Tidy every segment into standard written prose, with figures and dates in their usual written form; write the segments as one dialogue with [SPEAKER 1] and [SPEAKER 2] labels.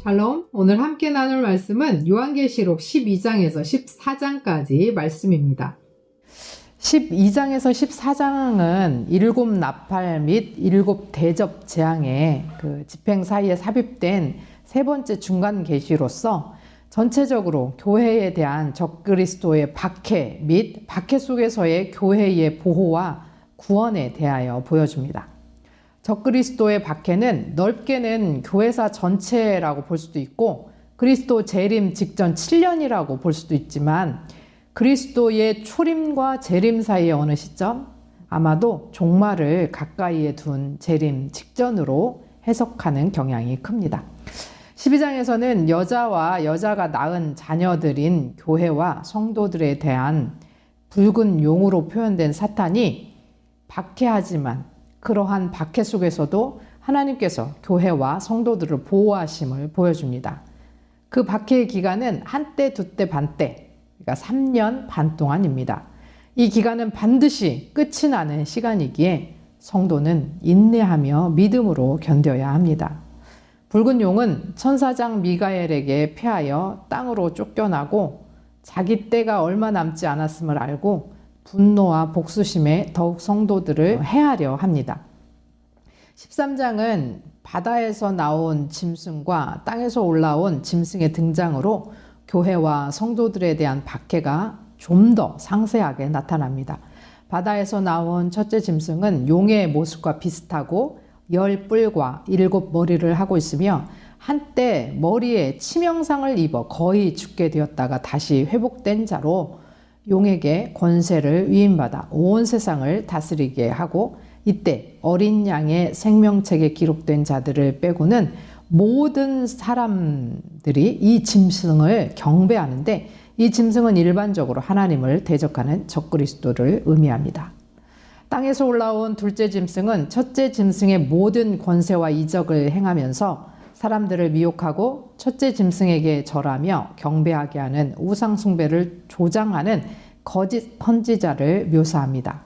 [SPEAKER 1] 샬롬, 오늘 함께 나눌 말씀은 요한계시록 12장에서 14장까지 말씀입니다. 12장에서 14장은 7 나팔 및 7 대접 재앙의 집행 사이에 삽입된 세 번째 중간 계시로서 전체적으로 교회에 대한 적그리스도의 박해 및 박해 속에서의 교회의 보호와 구원에 대하여 보여줍니다. 적그리스도의 박해는 넓게는 교회사 전체라고 볼 수도 있고 그리스도 재림 직전 7년이라고 볼 수도 있지만 그리스도의 초림과 재림 사이의 어느 시점, 아마도 종말을 가까이에 둔 재림 직전으로 해석하는 경향이 큽니다. 12장에서는 여자와 여자가 낳은 자녀들인 교회와 성도들에 대한 붉은 용으로 표현된 사탄이 박해하지만 그러한 박해 속에서도 하나님께서 교회와 성도들을 보호하심을 보여줍니다. 그 박해의 기간은 한때, 두때, 반때, 그러니까 3년 반 동안입니다. 이 기간은 반드시 끝이 나는 시간이기에 성도는 인내하며 믿음으로 견뎌야 합니다. 붉은 용은 천사장 미가엘에게 패하여 땅으로 쫓겨나고 자기 때가 얼마 남지 않았음을 알고 분노와 복수심에 더욱 성도들을 해하려 합니다. 13장은 바다에서 나온 짐승과 땅에서 올라온 짐승의 등장으로 교회와 성도들에 대한 박해가 좀 더 상세하게 나타납니다. 바다에서 나온 첫째 짐승은 용의 모습과 비슷하고 10뿔과 7 머리를 하고 있으며 한때 머리에 치명상을 입어 거의 죽게 되었다가 다시 회복된 자로 용에게 권세를 위임받아 온 세상을 다스리게 하고 이때 어린 양의 생명책에 기록된 자들을 빼고는 모든 사람들이 이 짐승을 경배하는데 이 짐승은 일반적으로 하나님을 대적하는 적그리스도를 의미합니다. 땅에서 올라온 둘째 짐승은 첫째 짐승의 모든 권세와 이적을 행하면서 사람들을 미혹하고 첫째 짐승에게 절하며 경배하게 하는 우상 숭배를 조장하는 거짓 선지자를 묘사합니다.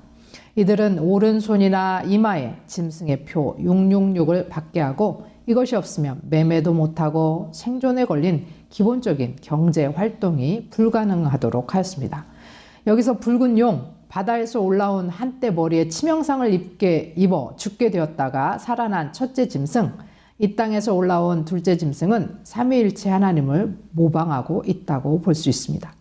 [SPEAKER 1] 이들은 오른손이나 이마에 짐승의 표 666을 받게 하고 이것이 없으면 매매도 못하고 생존에 걸린 기본적인 경제 활동이 불가능하도록 하였습니다. 여기서 붉은 용, 바다에서 올라온 한때 머리에 치명상을 입어 죽게 되었다가 살아난 첫째 짐승, 이 땅에서 올라온 둘째 짐승은 삼위일체 하나님을 모방하고 있다고 볼 수 있습니다.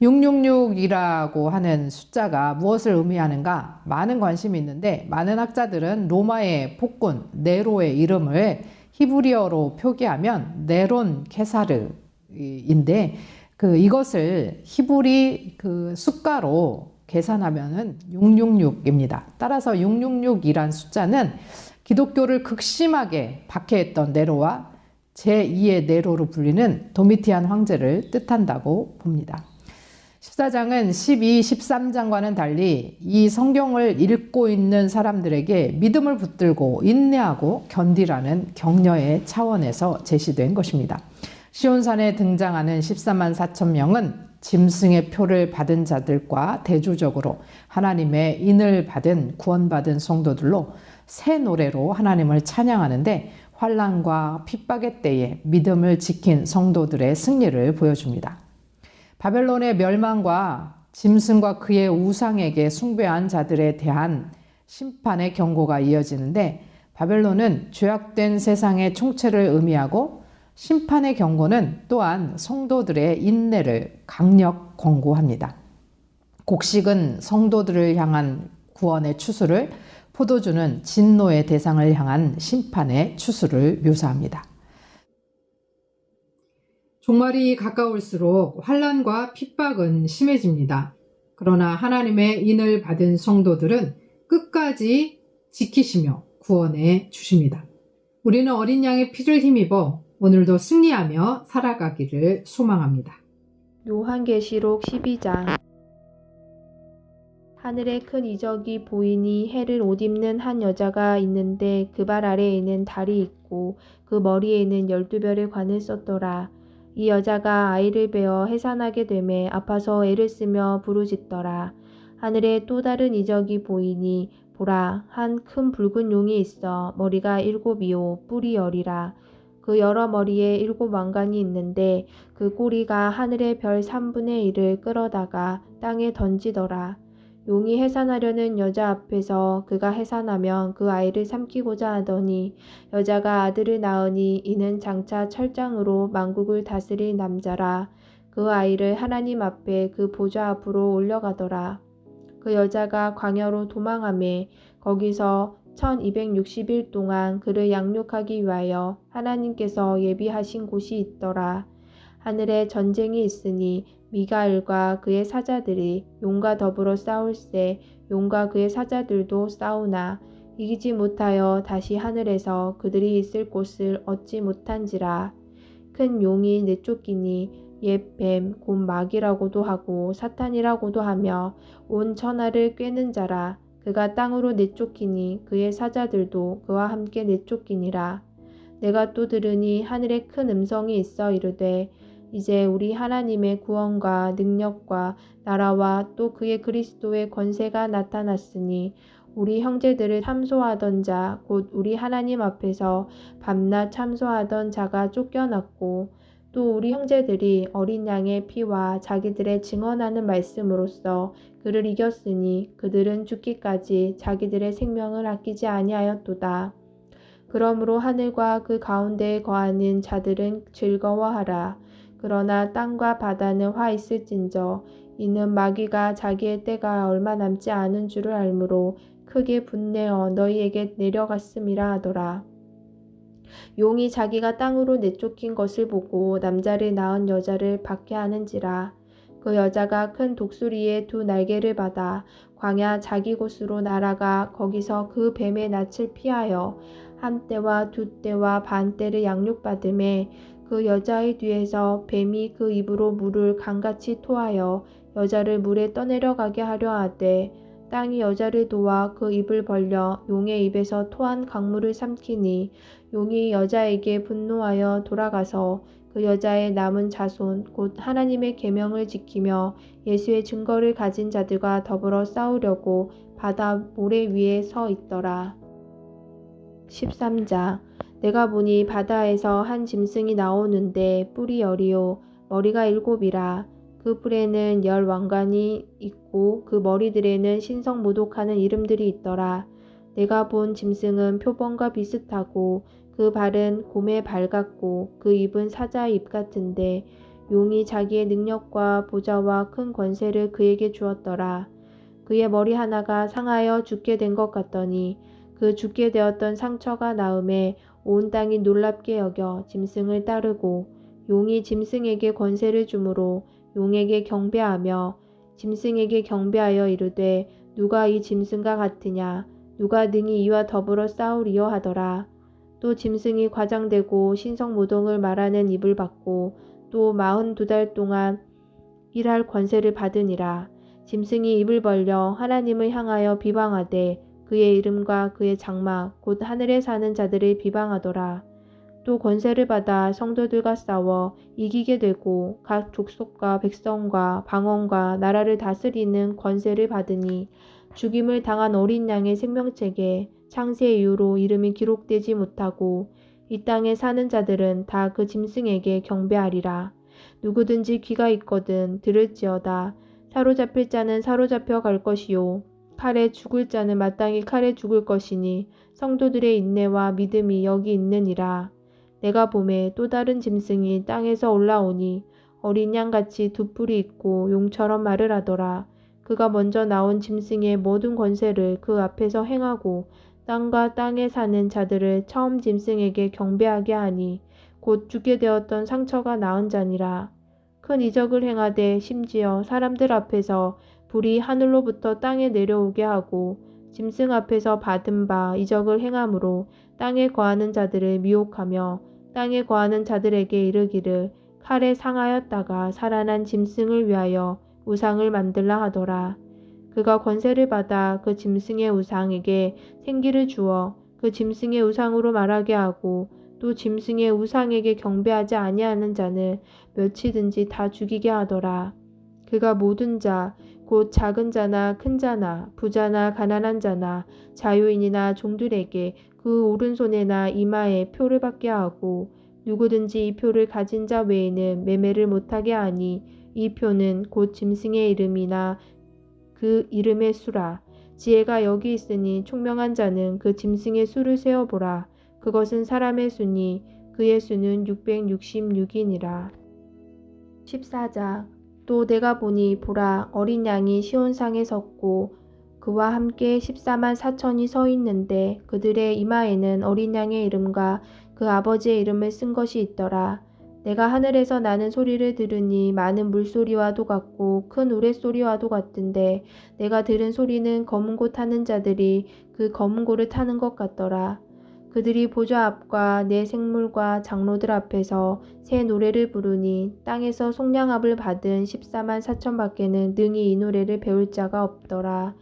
[SPEAKER 1] 666이라고 하는 숫자가 무엇을 의미하는가 많은 관심이 있는데 많은 학자들은 로마의 폭군 네로의 이름을 히브리어로 표기하면 네론 케사르인데 이것을 히브리 숫가로 계산하면은 666입니다. 따라서 666이란 숫자는 기독교를 극심하게 박해했던 네로와 제2의 네로로 불리는 도미티안 황제를 뜻한다고 봅니다. 14장은 12, 13장과는 달리 이 성경을 읽고 있는 사람들에게 믿음을 붙들고 인내하고 견디라는 격려의 차원에서 제시된 것입니다. 시온산에 등장하는 14만 4천 명은 짐승의 표를 받은 자들과 대조적으로 하나님의 인을 받은 구원받은 성도들로 새 노래로 하나님을 찬양하는데 환난과 핍박의 때에 믿음을 지킨 성도들의 승리를 보여줍니다. 바벨론의 멸망과 짐승과 그의 우상에게 숭배한 자들에 대한 심판의 경고가 이어지는데 바벨론은 죄악된 세상의 총체를 의미하고 심판의 경고는 또한 성도들의 인내를 강력 권고합니다. 곡식은 성도들을 향한 구원의 추수를, 포도주는 진노의 대상을 향한 심판의 추수를 묘사합니다. 종말이 가까울수록 환난과 핍박은 심해집니다. 그러나 하나님의 인을 받은 성도들은 끝까지 지키시며 구원해 주십니다. 우리는 어린 양의 피를 힘입어 오늘도 승리하며 살아가기를 소망합니다.
[SPEAKER 2] 요한계시록 12장. 하늘에 큰 이적이 보이니 해를 옷 입는 한 여자가 있는데 그 발 아래에는 달이 있고 그 머리에는 12별의 관을 썼더라. 이 여자가 아이를 베어 해산하게 되매 아파서 애를 쓰며 부르짖더라. 하늘에 또 다른 이적이 보이니 보라, 한 큰 붉은 용이 있어 머리가 7이요 뿔이 10이라. 그 여러 머리에 7 왕관이 있는데 그 꼬리가 하늘의 별 3분의 1을 끌어다가 땅에 던지더라. 용이 해산하려는 여자 앞에서 그가 해산하면 그 아이를 삼키고자 하더니 여자가 아들을 낳으니 이는 장차 철장으로 만국을 다스릴 남자라. 그 아이를 하나님 앞에 그 보좌 앞으로 올려가더라. 그 여자가 광야로 도망하매 거기서 1260일 동안 그를 양육하기 위하여 하나님께서 예비하신 곳이 있더라. 하늘에 전쟁이 있으니 미가엘과 그의 사자들이 용과 더불어 싸울세 용과 그의 사자들도 싸우나 이기지 못하여 다시 하늘에서 그들이 있을 곳을 얻지 못한지라. 큰 용이 내쫓기니 옛 뱀 곧 마귀라고도 하고 사탄이라고도 하며 온 천하를 꿰는 자라. 그가 땅으로 내쫓기니 그의 사자들도 그와 함께 내쫓기니라. 내가 또 들으니 하늘에 큰 음성이 있어 이르되 이제 우리 하나님의 구원과 능력과 나라와 또 그의 그리스도의 권세가 나타났으니 우리 형제들을 참소하던 자 곧 우리 하나님 앞에서 밤낮 참소하던 자가 쫓겨났고 또 우리 형제들이 어린 양의 피와 자기들의 증언하는 말씀으로써 그를 이겼으니 그들은 죽기까지 자기들의 생명을 아끼지 아니하였도다. 그러므로 하늘과 그 가운데에 거하는 자들은 즐거워하라. 그러나 땅과 바다는 화 있을진저 이는 마귀가 자기의 때가 얼마 남지 않은 줄을 알므로 크게 분내어 너희에게 내려갔음이라 하더라. 용이 자기가 땅으로 내쫓긴 것을 보고 남자를 낳은 여자를 박해하는지라. 그 여자가 큰 독수리의 2 날개를 받아 광야 자기 곳으로 날아가 거기서 그 뱀의 낯을 피하여 1 때와 2 때와 반 때를 양육받음에 그 여자의 뒤에서 뱀이 그 입으로 물을 강같이 토하여 여자를 물에 떠내려가게 하려 하되 땅이 여자를 도와 그 입을 벌려 용의 입에서 토한 강물을 삼키니 용이 여자에게 분노하여 돌아가서 그 여자의 남은 자손 곧 하나님의 계명을 지키며 예수의 증거를 가진 자들과 더불어 싸우려고 바다 모래 위에 서 있더라. 13장 내가 보니 바다에서 한 짐승이 나오는데 뿔이 10이요 머리가 7이라. 그 뿔에는 10 왕관이 있고 그 머리들에는 신성모독하는 이름들이 있더라. 내가 본 짐승은 표범과 비슷하고 그 발은 곰의 발 같고 그 입은 사자의 입 같은데 용이 자기의 능력과 보좌와 큰 권세를 그에게 주었더라. 그의 머리 하나가 상하여 죽게 된 것 같더니 그 죽게 되었던 상처가 나음에 온 땅이 놀랍게 여겨 짐승을 따르고 용이 짐승에게 권세를 주므로 용에게 경배하며 짐승에게 경배하여 이르되 누가 이 짐승과 같으냐 누가 능히 이와 더불어 싸우리요 하더라. 또 짐승이 과장되고 신성모독을 말하는 입을 받고 또 42달 동안 일할 권세를 받으니라. 짐승이 입을 벌려 하나님을 향하여 비방하되 그의 이름과 그의 장막 곧 하늘에 사는 자들을 비방하더라. 또 권세를 받아 성도들과 싸워 이기게 되고 각 족속과 백성과 방언과 나라를 다스리는 권세를 받으니 죽임을 당한 어린 양의 생명책에 창세 이후로 이름이 기록되지 못하고 이 땅에 사는 자들은 다 그 짐승에게 경배하리라. 누구든지 귀가 있거든 들을지어다. 사로잡힐 자는 사로잡혀 갈 것이요 칼에 죽을 자는 마땅히 칼에 죽을 것이니 성도들의 인내와 믿음이 여기 있느니라. 내가 보매 또 다른 짐승이 땅에서 올라오니 어린 양같이 2 뿔이 있고 용처럼 말을 하더라. 그가 먼저 나온 짐승의 모든 권세를 그 앞에서 행하고 땅과 땅에 사는 자들을 처음 짐승에게 경배하게 하니 곧 죽게 되었던 상처가 나은 자니라. 큰 이적을 행하되 심지어 사람들 앞에서 불이 하늘로부터 땅에 내려오게 하고 짐승 앞에서 받은 바 이적을 행함으로 땅에 거하는 자들을 미혹하며 땅에 거하는 자들에게 이르기를 칼에 상하였다가 살아난 짐승을 위하여 우상을 만들라 하더라. 그가 권세를 받아 그 짐승의 우상에게 생기를 주어 그 짐승의 우상으로 말하게 하고 또 짐승의 우상에게 경배하지 아니하는 자는 몇이든지 다 죽이게 하더라. 그가 모든 자 곧 작은 자나 큰 자나 부자나 가난한 자나 자유인이나 종들에게 그 오른손에나 이마에 표를 받게 하고 누구든지 이 표를 가진 자 외에는 매매를 못하게 하니 이 표는 곧 짐승의 이름이나 그 이름의 수라. 지혜가 여기 있으니 총명한 자는 그 짐승의 수를 세어보라. 그것은 사람의 수니 그의 수는 666이니라. 14장. 또 내가 보니 보라 어린 양이 시온상에 섰고 그와 함께 14만 4천이 서 있는데 그들의 이마에는 어린 양의 이름과 그 아버지의 이름을 쓴 것이 있더라. 내가 하늘에서 나는 소리를 들으니 많은 물소리와도 같고 큰 우레소리와도 같은데 내가 들은 소리는 검은 고 타는 자들이 그 검은 고를 타는 것 같더라. 그들이 보좌 앞과 내 생물과 장로들 앞에서 새 노래를 부르니 땅에서 속량함을 받은 14만 4천 밖에는 능히 이 노래를 배울 자가 없더라.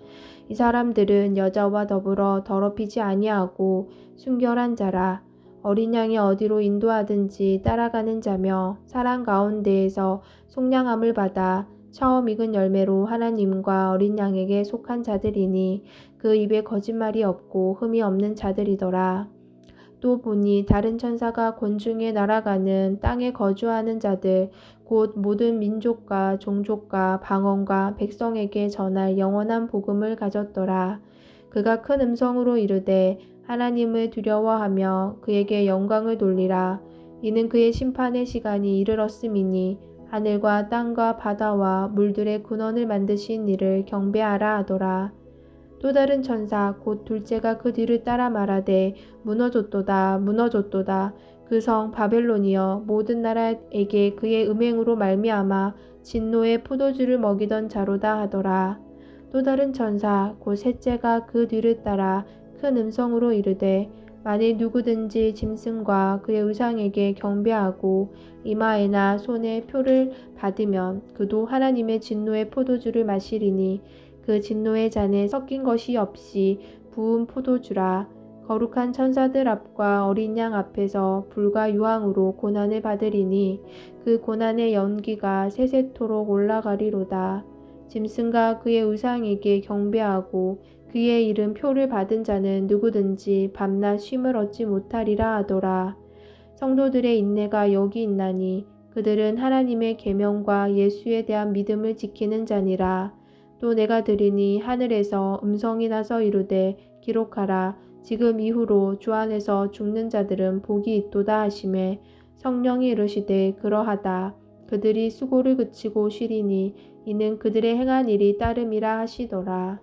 [SPEAKER 2] 이 사람들은 여자와 더불어 더럽히지 아니하고 순결한 자라. 어린 양이 어디로 인도하든지 따라가는 자며 사람 가운데에서 속량함을 받아 처음 익은 열매로 하나님과 어린 양에게 속한 자들이니 그 입에 거짓말이 없고 흠이 없는 자들이더라. 또 보니 다른 천사가 권중에 날아가는 땅에 거주하는 자들 곧 모든 민족과 종족과 방언과 백성에게 전할 영원한 복음을 가졌더라. 그가 큰 음성으로 이르되 하나님을 두려워하며 그에게 영광을 돌리라. 이는 그의 심판의 시간이 이르렀음이니 하늘과 땅과 바다와 물들의 근원을 만드신 이를 경배하라 하더라. 또 다른 천사 곧 둘째가 그 뒤를 따라 말하되 무너졌도다 무너졌도다. 그 성 바벨론이여 모든 나라에게 그의 음행으로 말미암아 진노의 포도주를 먹이던 자로다 하더라. 또 다른 천사 곧 셋째가 그 뒤를 따라 큰 음성으로 이르되 만일 누구든지 짐승과 그의 의상에게 경배하고 이마에나 손에 표를 받으면 그도 하나님의 진노의 포도주를 마시리니 그 진노의 잔에 섞인 것이 없이 부은 포도주라. 거룩한 천사들 앞과 어린 양 앞에서 불과 유황으로 고난을 받으리니 그 고난의 연기가 세세토록 올라가리로다. 짐승과 그의 의상에게 경배하고 그의 이름 표를 받은 자는 누구든지 밤낮 쉼을 얻지 못하리라 하더라. 성도들의 인내가 여기 있나니 그들은 하나님의 계명과 예수에 대한 믿음을 지키는 자니라. 또 내가 들으니 하늘에서 음성이 나서 이르되 기록하라. 지금 이후로 주 안에서 죽는 자들은 복이 있도다 하시매 성령이 이르시되 그러하다. 그들이 수고를 그치고 쉬리니 이는 그들의 행한 일이 따름이라 하시더라.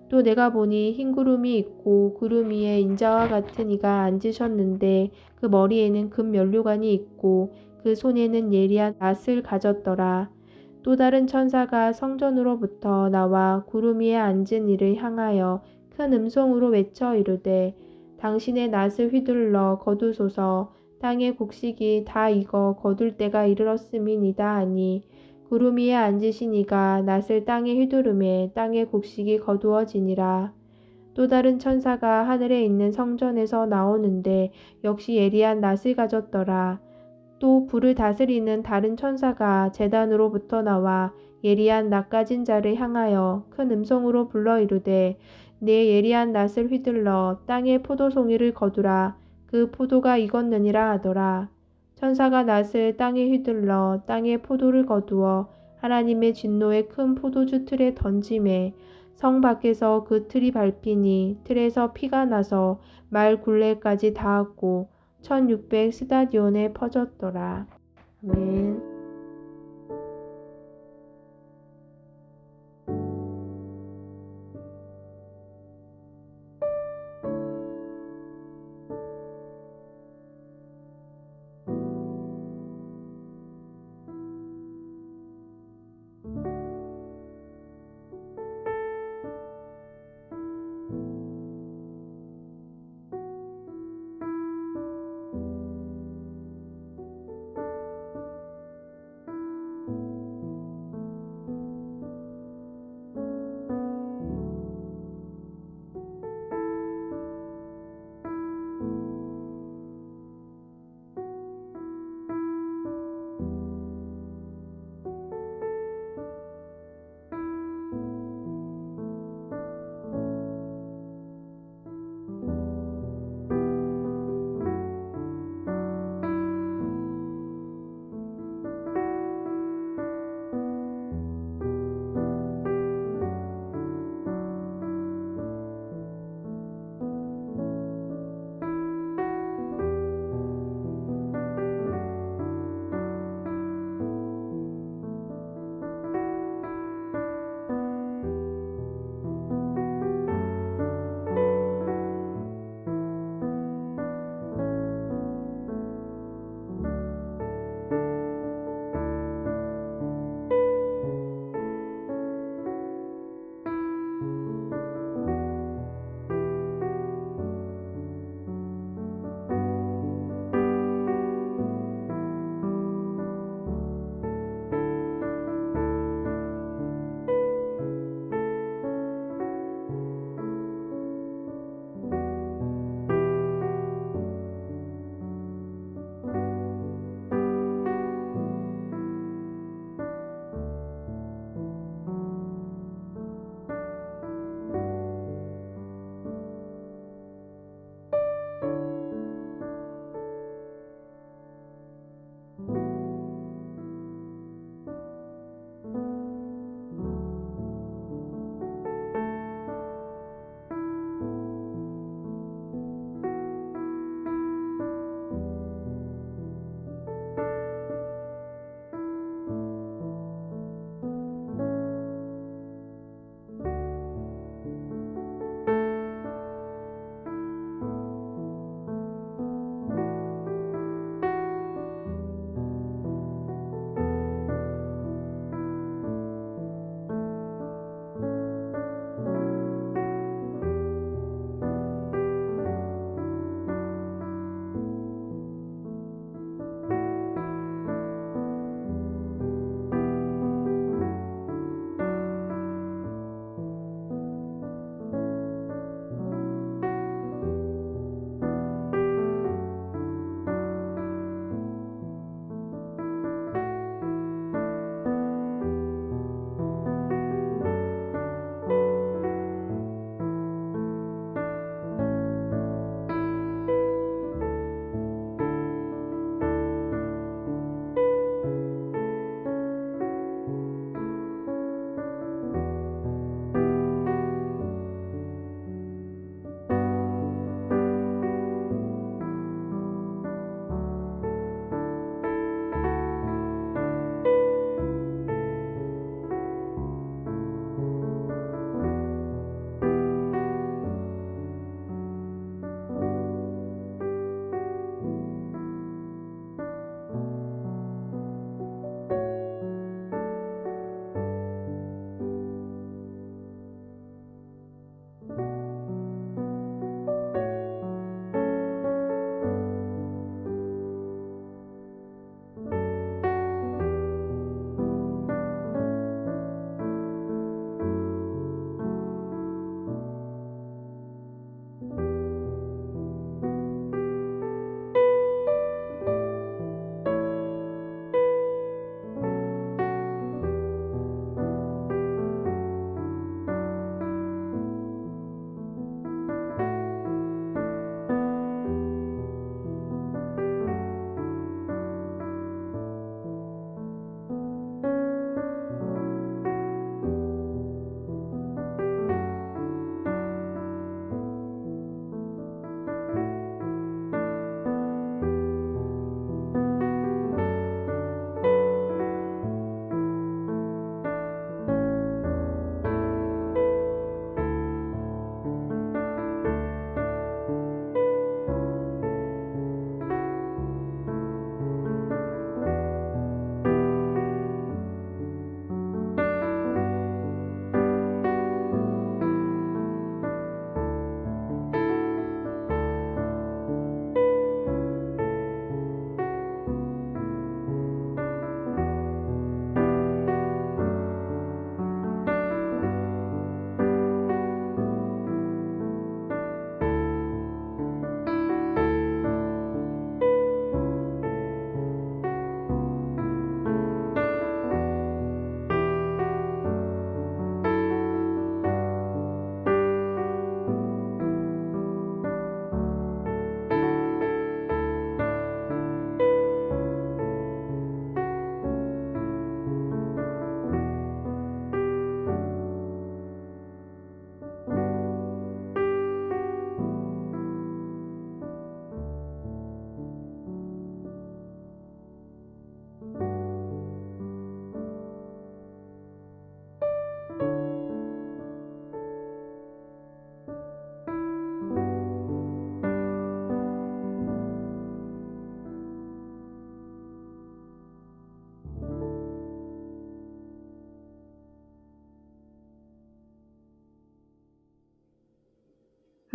[SPEAKER 2] 또 내가 보니 흰 구름이 있고 구름 위에 인자와 같은 이가 앉으셨는데 그 머리에는 금 면류관이 있고 그 손에는 예리한 낫을 가졌더라. 또 다른 천사가 성전으로부터 나와 구름 위에 앉은 이를 향하여 큰 음성으로 외쳐 이르되 당신의 낫을 휘둘러 거두소서. 땅의 곡식이 다 익어 거둘 때가 이르렀음이니이다 하니 구름 위에 앉으신 이가 낫을 땅에 휘두르매 땅의 곡식이 거두어지니라. 또 다른 천사가 하늘에 있는 성전에서 나오는데 역시 예리한 낫을 가졌더라. 또 불을 다스리는 다른 천사가 제단으로부터 나와 예리한 낫 가진 자를 향하여 큰 음성으로 불러 이르되 내 예리한 낫을 휘둘러 땅의 포도송이를 거두라. 그 포도가 익었느니라 하더라. 천사가 낫을 땅에 휘둘러 땅의 포도를 거두어 하나님의 진노의 큰 포도주 틀에 던지매 성 밖에서 그 틀이 밟히니 틀에서 피가 나서 말 굴레까지 닿았고 1600 스타디온에 퍼졌더라. 아멘.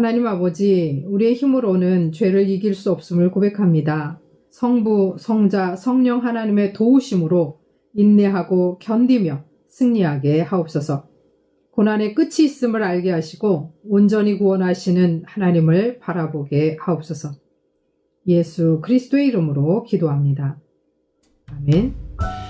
[SPEAKER 1] 하나님 아버지, 우리의 힘으로는 죄를 이길 수 없음을 고백합니다. 성부, 성자, 성령 하나님의 도우심으로 인내하고 견디며 승리하게 하옵소서. 고난의 끝이 있음을 알게 하시고 온전히 구원하시는 하나님을 바라보게 하옵소서. 예수 그리스도의 이름으로 기도합니다. 아멘.